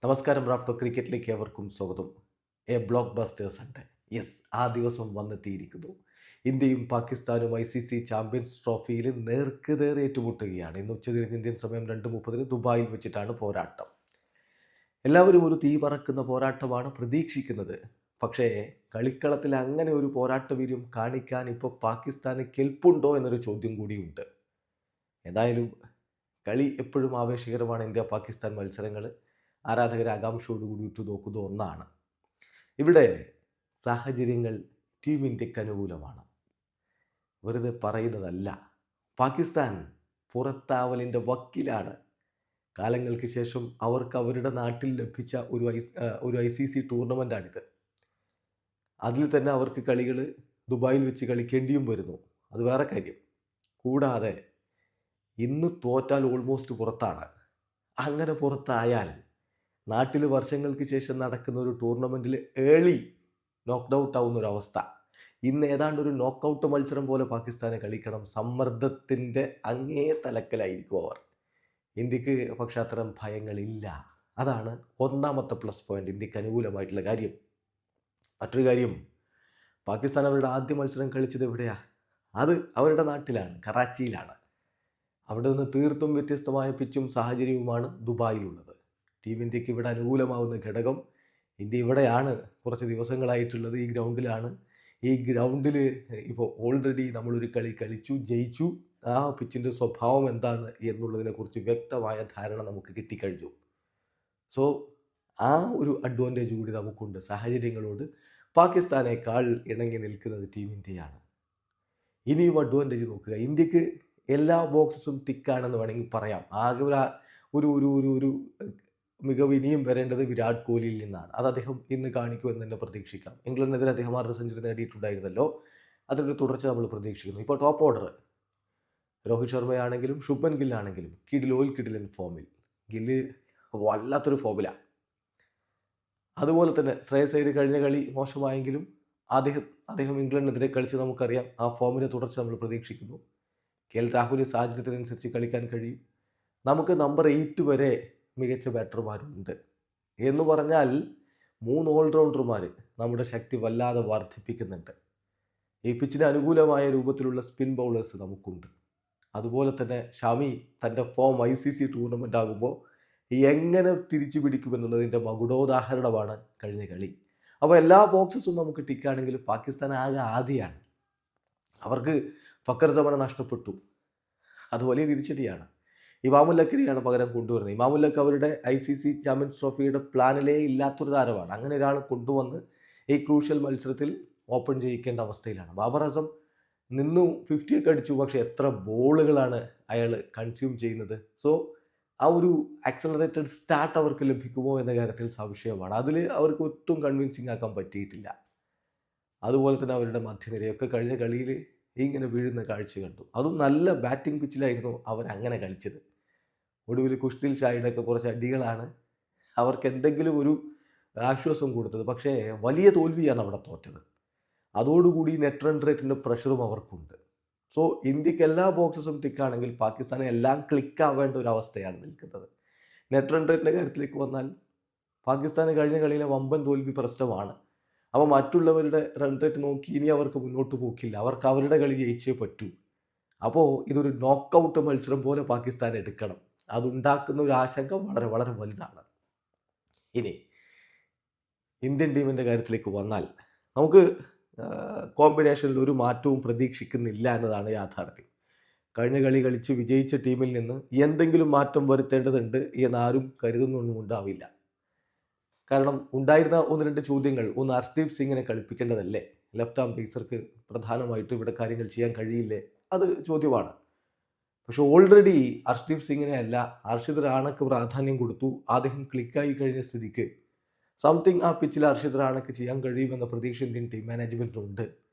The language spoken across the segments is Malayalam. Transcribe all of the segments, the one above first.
നമസ്കാരം റാഫ്റ്റോ ക്രിക്കറ്റിലേക്ക് ഏവർക്കും സ്വാഗതം. Block busters Sunday. യെസ്, ആ ദിവസം വന്നെത്തിയിരിക്കുന്നു. ഇന്ത്യയും പാകിസ്ഥാനും ICC ചാമ്പ്യൻസ് ട്രോഫിയിൽ നേർക്കുനേർ ഏറ്റുമുട്ടുകയാണ്. ഇന്ന് ഉച്ചതിരിഞ്ഞ് ഇന്ത്യൻ സമയം 2:30 ദുബായിൽ വെച്ചിട്ടാണ് പോരാട്ടം. എല്ലാവരും ഒരു തീ പറക്കുന്ന പോരാട്ടമാണ് പ്രതീക്ഷിക്കുന്നത്. പക്ഷേ കളിക്കളത്തിൽ അങ്ങനെ ഒരു പോരാട്ട വീര്യം കാണിക്കാൻ ഇപ്പോൾ പാകിസ്ഥാന് കെൽപ്പുണ്ടോ എന്നൊരു ചോദ്യം കൂടിയുണ്ട്. എന്തായാലും കളി എപ്പോഴും ആവേശകരമാണ്. ഇന്ത്യ പാകിസ്ഥാൻ മത്സരങ്ങൾ ആരാധകർ ആകാംക്ഷയോടുകൂടി ഉറ്റുനോക്കുന്ന ഒന്നാണ്. ഇവിടെ സാഹചര്യങ്ങൾ ടീം ഇന്ത്യക്ക് അനുകൂലമാണ്. വെറുതെ പറയുന്നതല്ല. പാകിസ്ഥാൻ പുറത്താവലിൻ്റെ വക്കിലാണ്. കാലങ്ങൾക്ക് ശേഷം അവർക്ക് അവരുടെ നാട്ടിൽ ലഭിച്ച ഒരു ICC ടൂർണമെൻ്റാണിത്. അതിൽ തന്നെ അവർക്ക് കളികൾ ദുബായിൽ വെച്ച് കളിക്കേണ്ടിയും വരുന്നു. അത് വേറെ കാര്യം. കൂടാതെ ഇന്ന് തോറ്റാൽ ഓൾമോസ്റ്റ് പുറത്താണ്. അങ്ങനെ പുറത്തായാൽ നാട്ടിൽ വർഷങ്ങൾക്ക് ശേഷം നടക്കുന്ന ഒരു ടൂർണമെൻറ്റിൽ ഏർലി നോക്ക്ഡ് ഔട്ട് ആവുന്നൊരവസ്ഥ. ഇന്ന് ഏതാണ്ട് ഒരു നോക്കൗട്ട് മത്സരം പോലെ പാകിസ്ഥാനെ കളിക്കണം. സമ്മർദ്ദത്തിൻ്റെ അങ്ങേ തലക്കലായിരിക്കും അവർ. ഇന്ത്യക്ക് പക്ഷേ അത്തരം ഭയങ്ങളില്ല. അതാണ് ഒന്നാമത്തെ പ്ലസ് പോയിൻ്റ്, ഇന്ത്യക്ക് അനുകൂലമായിട്ടുള്ള കാര്യം. മറ്റൊരു കാര്യം, പാകിസ്ഥാൻ അവരുടെ ആദ്യ മത്സരം കളിച്ചത് എവിടെയാണ്? അത് അവരുടെ നാട്ടിലാണ്, കറാച്ചിയിലാണ്. അവിടെ നിന്ന് തീർത്തും വ്യത്യസ്തമായ പിച്ചും സാഹചര്യവുമാണ് ദുബായിലുള്ളത്. ടീം ഇന്ത്യക്ക് ഇവിടെ അനുകൂലമാവുന്ന ഘടകം, ഇന്ത്യ ഇവിടെയാണ് കുറച്ച് ദിവസങ്ങളായിട്ടുള്ളത്, ഈ ഗ്രൗണ്ടിലാണ്. ഈ ഗ്രൗണ്ടിൽ ഇപ്പോൾ ഓൾറെഡി നമ്മളൊരു കളി കളിച്ചു, ജയിച്ചു. ആ പിച്ചിൻ്റെ സ്വഭാവം എന്താണ് എന്നുള്ളതിനെക്കുറിച്ച് വ്യക്തമായ ധാരണ നമുക്ക് കിട്ടിക്കഴിഞ്ഞു. സോ ആ ഒരു അഡ്വാൻറ്റേജ് കൂടി നമുക്കുണ്ട്. സാഹചര്യങ്ങളോട് പാകിസ്ഥാനേക്കാൾ ഇണങ്ങി നിൽക്കുന്നത് ടീം ഇന്ത്യയാണ്. ഇനിയും അഡ്വാൻറ്റേജ് നോക്കുക. ഇന്ത്യക്ക് എല്ലാ ബോക്സസും ടിക്കാണെന്ന് വേണമെങ്കിൽ പറയാം. ആകെ ഒരു ഒരു ഒരു ഒരു മികവ് ഇനിയും വരേണ്ടത് വിരാട് കോഹ്ലിയിൽ നിന്നാണ്. അത് അദ്ദേഹം ഇന്ന് കാണിക്കുമെന്ന് തന്നെ പ്രതീക്ഷിക്കാം. ഇംഗ്ലണ്ടിനെതിരെ അദ്ദേഹം അർദ്ധ സെഞ്ചുറി നേടിയിട്ടുണ്ടായിരുന്നല്ലോ. അതിൻ്റെ തുടർച്ച നമ്മൾ പ്രതീക്ഷിക്കുന്നു. ഇപ്പോൾ ടോപ്പ് ഓർഡർ രോഹിത് ശർമ്മയാണെങ്കിലും ശുഭ്മൻ ഗില്ലാണെങ്കിലും കിടിലൻ ഫോമിൽ. ഗില്ല് വല്ലാത്തൊരു ഫോമിലാണ്. അതുപോലെ തന്നെ ശ്രേയസ് അയ്യർ കഴിഞ്ഞ കളി മോശമായെങ്കിലും അദ്ദേഹം ഇംഗ്ലണ്ടിനെതിരെ കളിച്ച് നമുക്കറിയാം. ആ ഫോമിൻ്റെ തുടർച്ച നമ്മൾ പ്രതീക്ഷിക്കുന്നു. KL രാഹുൽ സാഹചര്യത്തിനനുസരിച്ച് കളിക്കാൻ കഴിയും. നമുക്ക് നമ്പർ 8 വരെ മികച്ച ബാറ്റർമാരുണ്ട്. എന്ന് പറഞ്ഞാൽ 3 ഓൾറൗണ്ടർമാർ നമ്മുടെ ശക്തി വല്ലാതെ വർദ്ധിപ്പിക്കുന്നുണ്ട്. ഈ പിച്ചിന് അനുകൂലമായ രൂപത്തിലുള്ള സ്പിൻ ബൗളേഴ്സ് നമുക്കുണ്ട്. അതുപോലെ തന്നെ ഷമി തൻ്റെ ഫോം ICC ടൂർണമെൻ്റ് ആകുമ്പോൾ എങ്ങനെ തിരിച്ചു പിടിക്കുമെന്നുള്ളതിൻ്റെ മകുടോദാഹരണമാണ് കഴിഞ്ഞ കളി. അപ്പോൾ എല്ലാ ബോക്സസും നമുക്ക് ടിക്കാണെങ്കിൽ പാകിസ്ഥാൻ ആകെ ആദ്യമാണ്. അവർക്ക് ഫക്കർ സമന നഷ്ടപ്പെട്ടു. അത് വലിയ തിരിച്ചടിയാണ്. ഇമാമുൽ ലക്കിനെയാണ് പകരം കൊണ്ടുവരുന്നത്. ഇമാമുൽ ലക്ക് അവരുടെ ICC ചാമ്പ്യൻസ് ട്രോഫിയുടെ പ്ലാനിലേ ഇല്ലാത്തൊരു താരമാണ്. അങ്ങനെ ഒരാൾ കൊണ്ടുവന്ന് ഈ ക്രൂഷ്യൽ മത്സരത്തിൽ ഓപ്പൺ ചെയ്യിക്കേണ്ട അവസ്ഥയിലാണ്. ബാബർ അസം നിന്നു 50 ഒക്കെ അടിച്ചു. പക്ഷേ എത്ര ബോളുകളാണ് അയാൾ കൺസ്യൂം ചെയ്യുന്നത്. സോ ആ ഒരു ആക്സലറേറ്റഡ് സ്റ്റാർട്ട് അവർക്ക് ലഭിക്കുമോ എന്ന കാര്യത്തിൽ സംശയമാണ്. അതിൽ അവർക്ക് ഒട്ടും കൺവിൻസിങ് ആക്കാൻ പറ്റിയിട്ടില്ല. അതുപോലെ തന്നെ അവരുടെ മധ്യനിരയൊക്കെ കഴിഞ്ഞ കളിയിൽ ഇങ്ങനെ വീഴുന്ന കാഴ്ച കണ്ടു. അതും നല്ല ബാറ്റിംഗ് പിച്ചിലായിരുന്നു അവരങ്ങനെ കളിച്ചത്. ഒടുവിൽ കുഷ്തിൽ ഷായുടെയൊക്കെ കുറച്ച് അടികളാണ് അവർക്ക് എന്തെങ്കിലും ഒരു ആശ്വാസം കൊടുത്തത്. പക്ഷേ വലിയ തോൽവിയാണ് അവിടെ തോറ്റത്. അതോടുകൂടി നെറ്റ് റൺ റേറ്റിൻ്റെ പ്രഷറും അവർക്കുണ്ട്. സോ ഇന്ത്യക്ക് എല്ലാ ബോക്സസും ടിക്കാണെങ്കിൽ പാകിസ്ഥാനെ എല്ലാം ക്ലിക്കാവേണ്ട ഒരു അവസ്ഥയാണ് നിൽക്കുന്നത്. നെറ്റ് റൺ റേറ്റിൻ്റെ കാര്യത്തിലേക്ക് വന്നാൽ പാകിസ്ഥാന് കഴിഞ്ഞ കളിയിലെ വമ്പൻ തോൽവി പ്രശ്നമാണ്. അപ്പോൾ മറ്റുള്ളവരുടെ റൺ റേറ്റ് നോക്കി ഇനി അവർക്ക് മുന്നോട്ട് പോക്കില്ല. അവർക്ക് അവരുടെ കളി ജയിച്ചേ പറ്റൂ. അപ്പോൾ ഇതൊരു നോക്കൗട്ട് മത്സരം പോലെ പാകിസ്ഥാൻ എടുക്കണം. അതുണ്ടാക്കുന്ന ഒരു ആശങ്ക വളരെ വളരെ വലുതാണ്. ഇനി ഇന്ത്യൻ ടീമിൻ്റെ കാര്യത്തിലേക്ക് വന്നാൽ നമുക്ക് കോമ്പിനേഷനിൽ ഒരു മാറ്റവും പ്രതീക്ഷിക്കുന്നില്ല എന്നതാണ് യാഥാർത്ഥ്യം. കഴിഞ്ഞ കളി കളിച്ച് വിജയിച്ച ടീമിൽ നിന്ന് എന്തെങ്കിലും മാറ്റം വരുത്തേണ്ടതുണ്ട് എന്നാരും കരുതുന്നൊന്നുമുണ്ടാവില്ല. കാരണം ഉണ്ടായിരുന്ന 1-2 ചോദ്യങ്ങൾ, ഒന്ന് ഹർഷ്ദീപ് സിംഗിനെ കളിപ്പിക്കേണ്ടതല്ലേ, ലെഫ്റ്റ് ആം പേസർക്ക് പ്രധാനമായിട്ടും ഇവിടെ കാര്യങ്ങൾ ചെയ്യാൻ കഴിയില്ലേ, അത് ചോദ്യമാണ്. പക്ഷെ ഓൾറെഡി ഹർഷ്ദീപ് സിംഗിനെ അല്ല ഹർഷിത് റാണക്ക് പ്രാധാന്യം കൊടുത്തു. അദ്ദേഹം ക്ലിക്കായി കഴിഞ്ഞ സ്ഥിതിക്ക് സംതിങ് ആ പിച്ചിൽ ഹർഷിത് റാണക്ക് ചെയ്യാൻ കഴിയുമെന്ന പ്രതീക്ഷ ഇന്ത്യൻ ടീം മാനേജ്മെൻറ്റിനുണ്ട്.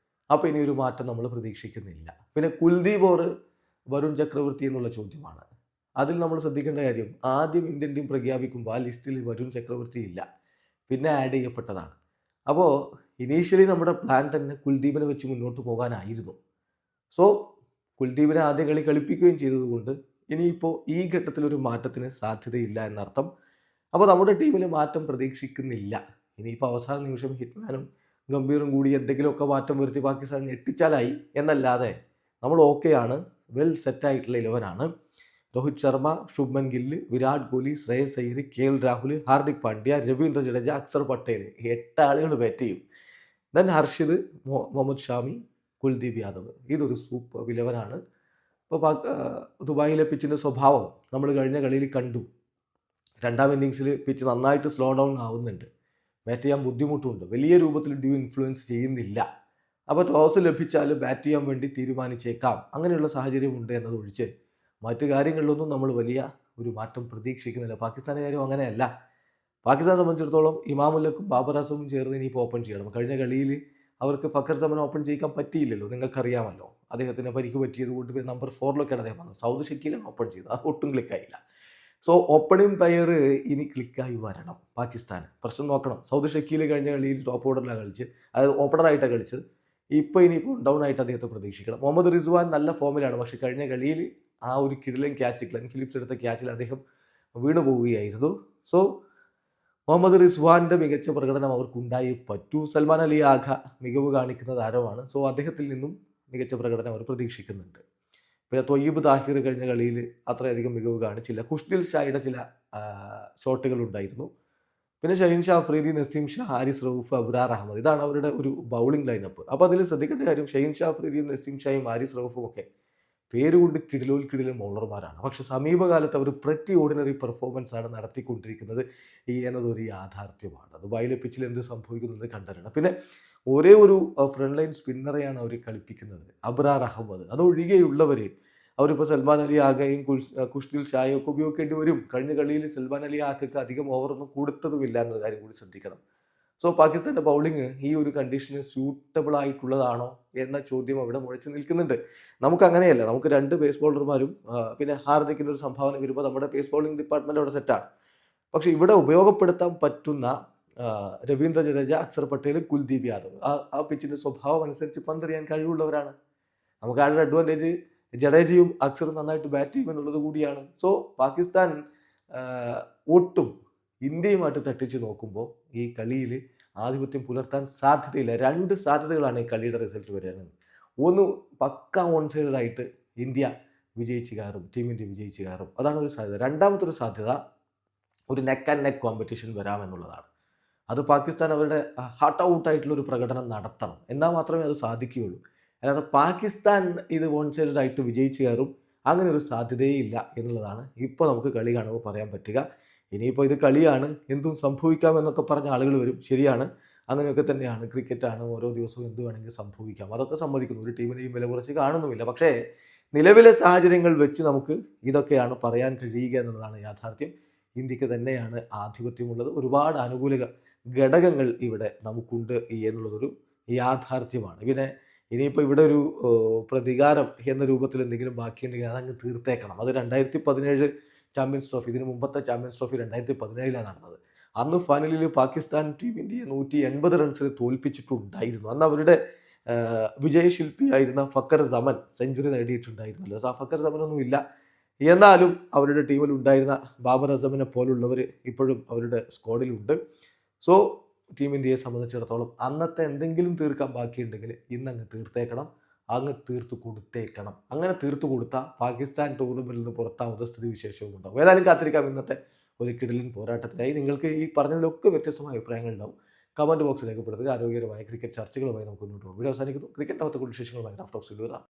അപ്പോൾ ഇനി ഒരു മാറ്റം നമ്മൾ പ്രതീക്ഷിക്കുന്നില്ല. പിന്നെ കുൽദീപ് ഓർ വരുൺ ചക്രവർത്തി എന്നുള്ള ചോദ്യമാണ്. അതിൽ നമ്മൾ ശ്രദ്ധിക്കേണ്ട കാര്യം, ആദ്യം ഇന്ത്യൻ ടീം പ്രഖ്യാപിക്കുമ്പോൾ ആ ലിസ്റ്റിൽ വരുൺ ചക്രവർത്തി ഇല്ല, പിന്നെ ആഡ് ചെയ്യപ്പെട്ടതാണ്. അപ്പോൾ ഇനീഷ്യലി നമ്മുടെ പ്ലാൻ തന്നെ കുൽദീപിനെ വെച്ച് മുന്നോട്ട് പോകാനായിരുന്നു. സോ കുൽദീപിനെ ആദ്യ കളി കളിപ്പിക്കുകയും ചെയ്തതുകൊണ്ട് ഇനിയിപ്പോൾ ഈ ഘട്ടത്തിലൊരു മാറ്റത്തിന് സാധ്യതയില്ല എന്നർത്ഥം. അപ്പോൾ നമ്മുടെ ടീമിൽ മാറ്റം പ്രതീക്ഷിക്കുന്നില്ല. ഇനിയിപ്പോൾ അവസാന നിമിഷം ഹിറ്റ്മാനും ഗംഭീറും കൂടി എന്തെങ്കിലുമൊക്കെ മാറ്റം വരുത്തി പാകിസ്ഥാൻ ഞെട്ടിച്ചാലായി എന്നല്ലാതെ നമ്മൾ ഓക്കെയാണ്. വെൽ സെറ്റായിട്ടുള്ള 11 രോഹിത് ശർമ്മ, ശുഭ്മൻ ഗില്ല്, വിരാട് കോഹ്ലി, ശ്രേയസ് അയ്യർ, രാഹുൽ, ഹാർദിക് പാണ്ഡ്യ, രവീന്ദ്ര ജഡേജ, അക്സർ പട്ടേൽ 8 ആളുകൾ ബാറ്റ് ചെയ്യും. ദെൻ ഹർഷിദ്, മുഹമ്മദ് ഷാമി, കുൽദീപ് യാദവ്. ഇതൊരു സൂപ്പർ 11. ഇപ്പോൾ ദുബായിലെ പിച്ചിൻ്റെ സ്വഭാവം നമ്മൾ കഴിഞ്ഞ കളിയിൽ കണ്ടു. രണ്ടാം ഇന്നിങ്സിൽ പിച്ച് നന്നായിട്ട് സ്ലോ ഡൗൺ ആവുന്നുണ്ട്. ബാറ്റ് ചെയ്യാൻ ബുദ്ധിമുട്ടുണ്ട്. വലിയ രൂപത്തിൽ ഇൻഫ്ലുവൻസ് ചെയ്യുന്നില്ല. അപ്പോൾ ടോസ് ലഭിച്ചാൽ ബാറ്റ് ചെയ്യാൻ വേണ്ടി തീരുമാനിച്ചേക്കാം. അങ്ങനെയുള്ള സാഹചര്യം ഉണ്ട് എന്നതൊഴിച്ച് മറ്റു കാര്യങ്ങളിലൊന്നും നമ്മൾ വലിയ ഒരു മാറ്റം പ്രതീക്ഷിക്കുന്നില്ല. പാകിസ്ഥാൻ്റെ കാര്യം അങ്ങനെയല്ല. പാകിസ്ഥാനെ സംബന്ധിച്ചിടത്തോളം ഇമാമുല്ലക്കും ബാബർ അസമും ചേർന്ന് ഇനിയിപ്പോൾ ഓപ്പൺ ചെയ്യണം. കഴിഞ്ഞ കളിയിൽ അവർക്ക് ഫക്കർ സമൻ ഓപ്പൺ ചെയ്യിക്കാൻ പറ്റിയില്ലല്ലോ, നിങ്ങൾക്കറിയാമല്ലോ. അദ്ദേഹത്തിന് പരിക്ക് പറ്റിയത് കൊണ്ട് നമ്പർ 4 അദ്ദേഹം വന്നത്. സൗദ് ഷക്കീലാണ് ഓപ്പൺ ചെയ്തത്. അത് ഒട്ടും ക്ലിക്കായില്ല. സോ ഓപ്പണിംഗ് പെയർ ഇനി ക്ലിക്കായി വരണം പാകിസ്ഥാൻ. പ്രശ്നം നോക്കണം. സൗദ് ഷക്കീൽ കഴിഞ്ഞ കളിയിൽ ടോപ്പ് ഓർഡറിലാണ് കളിച്ചത്, അതായത് ഓപ്പണറായിട്ടാണ് കളിച്ചത്. ഇനിയിപ്പോൾ ഡൗൺ ആയിട്ട് അദ്ദേഹത്തെ പ്രതീക്ഷിക്കണം. മുഹമ്മദ് റിസ്വാൻ നല്ല ഫോമിലാണ്. പക്ഷേ കഴിഞ്ഞ കളിയിൽ ആ ഒരു കിടിലൻ ക്യാച്ച്, ഗ്ലെൻ ഫിലിപ്സ് എടുത്ത ക്യാച്ചിൽ അദ്ദേഹം വീണു പോവുകയായിരുന്നു. സോ മുഹമ്മദ് റിസ്വാൻ്റെ മികച്ച പ്രകടനം അവർക്കുണ്ടായി പറ്റൂ. സൽമാൻ അലി ആഘ മികവ് കാണിക്കുന്ന താരമാണ്. സോ അദ്ദേഹത്തിൽ നിന്നും മികച്ച പ്രകടനം അവർ പ്രതീക്ഷിക്കുന്നുണ്ട്. പിന്നെ തൊയ്യബ് താഹിർ കഴിഞ്ഞ കളിയിൽ അത്രയധികം മികവ് കാണിച്ചില്ല. ഖുഷ്ദിൽ ഷായുടെ ചില ഷോട്ടുകൾ ഉണ്ടായിരുന്നു. പിന്നെ ഷഹീൻ ഷാ അഫ്രീദി, നസീം ഷാ, ഹാരിസ് റൌഫ്, അബ്രാർ അഹമ്മദ്. ഇതാണ് അവരുടെ ഒരു ബൗളിംഗ് ലൈനപ്പ്. അപ്പോൾ അതിൽ ശ്രദ്ധിക്കേണ്ട കാര്യം, ഷഹീൻ ഷാ അഫ്രീദിയും നസീം ഷായും ഹാരിസ് റൌഫും ഒക്കെ പേരുകൊണ്ട് കിടിലൻ ബൗളർമാരാണ്. പക്ഷെ സമീപകാലത്ത് അവർ പ്രറ്റി ഓർഡിനറി പെർഫോമൻസ് ആണ് നടത്തിക്കൊണ്ടിരിക്കുന്നത് എന്നതൊരു യാഥാർത്ഥ്യമാണ്. ദുബായിലെ പിച്ചിൽ എന്ത് സംഭവിക്കുന്നത് കണ്ടറിയണം. പിന്നെ ഒരേ ഒരു ഫ്രണ്ട് ലൈൻ സ്പിന്നറെയാണ് അവർ കളിപ്പിക്കുന്നത്, അബ്രാർ അഹമ്മദ്. അതൊഴികെയുള്ളവർ അവരിപ്പോൾ സൽമാൻ അലി ആഗയും ഖുഷ്ദിൽ ഷായും ഒക്കെ ഉപയോഗിക്കേണ്ടി വരും. കഴിഞ്ഞ കളിയിൽ സൽമാൻ അലി ആഗയ്ക്ക് അധികം ഓവറൊന്നും കൊടുത്തതുമില്ല എന്ന കാര്യം കൂടി ശ്രദ്ധിക്കണം. സോ പാകിസ്ഥാൻ്റെ ബൗളിംഗ് ഈ ഒരു കണ്ടീഷന് സ്യൂട്ടബിൾ ആയിട്ടുള്ളതാണോ എന്ന ചോദ്യം അവിടെ മുഴച്ചു നിൽക്കുന്നുണ്ട്. നമുക്കങ്ങനെയല്ല. നമുക്ക് 2 പേസ് ബൗളർമാരും പിന്നെ ഹാർദിക്കിൻ്റെ ഒരു സംഭാവന വരുമ്പോൾ നമ്മുടെ പേസ് ബൗളിംഗ് ഡിപ്പാർട്ട്മെൻറ്റ് അവിടെ സെറ്റാണ്. പക്ഷേ ഇവിടെ ഉപയോഗപ്പെടുത്താൻ പറ്റുന്ന രവീന്ദ്ര ജഡേജ, അക്സർ പട്ടേൽ, കുൽദീപ് യാദവ് ആ പിച്ചിൻ്റെ സ്വഭാവം അനുസരിച്ച് പന്തെറിയാൻ കഴിവുള്ളവരാണ്. നമുക്ക് ആരുടെ അഡ്വാൻറ്റേജ്, ജഡേജയും അക്സറും നന്നായിട്ട് ബാറ്റ് ചെയ്യുമെന്നുള്ളത് കൂടിയാണ്. സോ പാകിസ്ഥാൻ ഒട്ടും ഇന്ത്യയുമായിട്ട് തട്ടിച്ച് നോക്കുമ്പോൾ ഈ കളിയിൽ ആധിപത്യം പുലർത്താൻ സാധ്യതയില്ല. 2 സാധ്യതകളാണ് ഈ കളിയുടെ റിസൾട്ട് വരാനുള്ളത്. ഒന്ന്, പക്ക ഓൺ സൈഡായിട്ട് ഇന്ത്യ വിജയിച്ച് കയറും, ടീം ഇന്ത്യ വിജയിച്ച് കയറും. അതാണ് ഒരു സാധ്യത. രണ്ടാമത്തെ ഒരു സാധ്യത ഒരു നെക്ക് ആൻഡ് നെക്ക് കോമ്പറ്റീഷൻ വരാമെന്നുള്ളതാണ്. അത് പാകിസ്ഥാൻ അവരുടെ ഹാർട്ട് ഔട്ടായിട്ടുള്ളൊരു പ്രകടനം നടത്തണം. എന്നാൽ മാത്രമേ അത് സാധിക്കുകയുള്ളൂ. അല്ലാതെ പാകിസ്ഥാൻ ഇത് ഓൺ സൈഡായിട്ട് വിജയിച്ച് കയറും അങ്ങനെ ഒരു സാധ്യതയേ ഇല്ല എന്നുള്ളതാണ് ഇപ്പോൾ നമുക്ക് കളി കാണുമ്പോൾ പറയാൻ പറ്റുക. ഇനിയിപ്പോൾ ഇത് കളിയാണ്, എന്തും സംഭവിക്കാമെന്നൊക്കെ പറഞ്ഞ ആളുകൾ വരും. ശരിയാണ്, അങ്ങനെയൊക്കെ തന്നെയാണ്. ക്രിക്കറ്റാണ്, ഓരോ ദിവസവും എന്ത് വേണമെങ്കിലും സംഭവിക്കാം. അതൊക്കെ സമ്മതിക്കുന്നു. ഒരു ടീമിനെയും വില കുറച്ച് കാണുന്നുമില്ല. പക്ഷേ നിലവിലെ സാഹചര്യങ്ങൾ വെച്ച് നമുക്ക് ഇതൊക്കെയാണ് പറയാൻ കഴിയുക എന്നുള്ളതാണ് യാഥാർത്ഥ്യം. ഇന്ത്യക്ക് തന്നെയാണ് ആധിപത്യമുള്ളത്. ഒരുപാട് അനുകൂല ഘടകങ്ങൾ ഇവിടെ നമുക്കുണ്ട് എന്നുള്ളതൊരു യാഥാർത്ഥ്യമാണ്. പിന്നെ ഇനിയിപ്പോൾ ഇവിടെ ഒരു പ്രതികാരം എന്ന രൂപത്തിൽ എന്തെങ്കിലും ബാക്കിയുണ്ടെങ്കിൽ അതങ്ങ് തീർത്തേക്കണം. അത് 2017 ചാമ്പ്യൻസ് ട്രോഫി, ഇതിന് മുമ്പത്തെ ചാമ്പ്യൻസ് ട്രോഫി 2017 നടന്നത്. അന്ന് ഫൈനലിൽ പാകിസ്ഥാൻ ടീം ഇന്ത്യയെ 180 റൺസിന് തോൽപ്പിച്ചിട്ടുണ്ടായിരുന്നു. അന്ന് അവരുടെ വിജയശില്പിയായിരുന്ന ഫക്കർ സമൻ സെഞ്ചുറി നേടിയിട്ടുണ്ടായിരുന്നല്ലോ. ആ ഫക്കർ സമനൊന്നും ഇല്ല. എന്നാലും അവരുടെ ടീമിൽ ഉണ്ടായിരുന്ന ബാബർ അസമിനെ പോലുള്ളവർ ഇപ്പോഴും അവരുടെ സ്ക്വാഡിലുണ്ട്. സോ ടീം ഇന്ത്യയെ സംബന്ധിച്ചിടത്തോളം അന്നത്തെ എന്തെങ്കിലും തീർക്കാൻ ബാക്കിയുണ്ടെങ്കിൽ ഇന്നങ്ങ് തീർത്തേക്കണം, അങ്ങ് തീർത്തു കൊടുത്തേക്കണം. അങ്ങനെ തീർത്തു കൊടുത്താൽ പാകിസ്ഥാൻ ടൂർണമെൻറ്റിൽ നിന്ന് പുറത്താവുന്ന സ്ഥിതിവിശേഷവും ഉണ്ടാവും. ഏതായാലും കാത്തിരിക്കാം ഇന്നത്തെ ഒരു കിടിലൻ പോരാട്ടത്തിനായി. നിങ്ങൾക്ക് ഈ പറഞ്ഞതിലൊക്കെ വ്യത്യസ്തമായ അഭിപ്രായങ്ങൾ ഉണ്ടാവും. കമൻറ്റ് ബോക്സിൽ രേഖപ്പെടുത്തുക. ആരോഗ്യകരമായ ക്രിക്കറ്റ് ചർച്ചകളുമായി നമുക്ക് മുന്നോട്ട് പോകും. വീഡിയോ അവസാനിക്കുന്നു. ക്രിക്കറ്റ് അകത്തെ വിശേഷങ്ങളുമായി റാഫ് ടോക്സിൽ വരാം.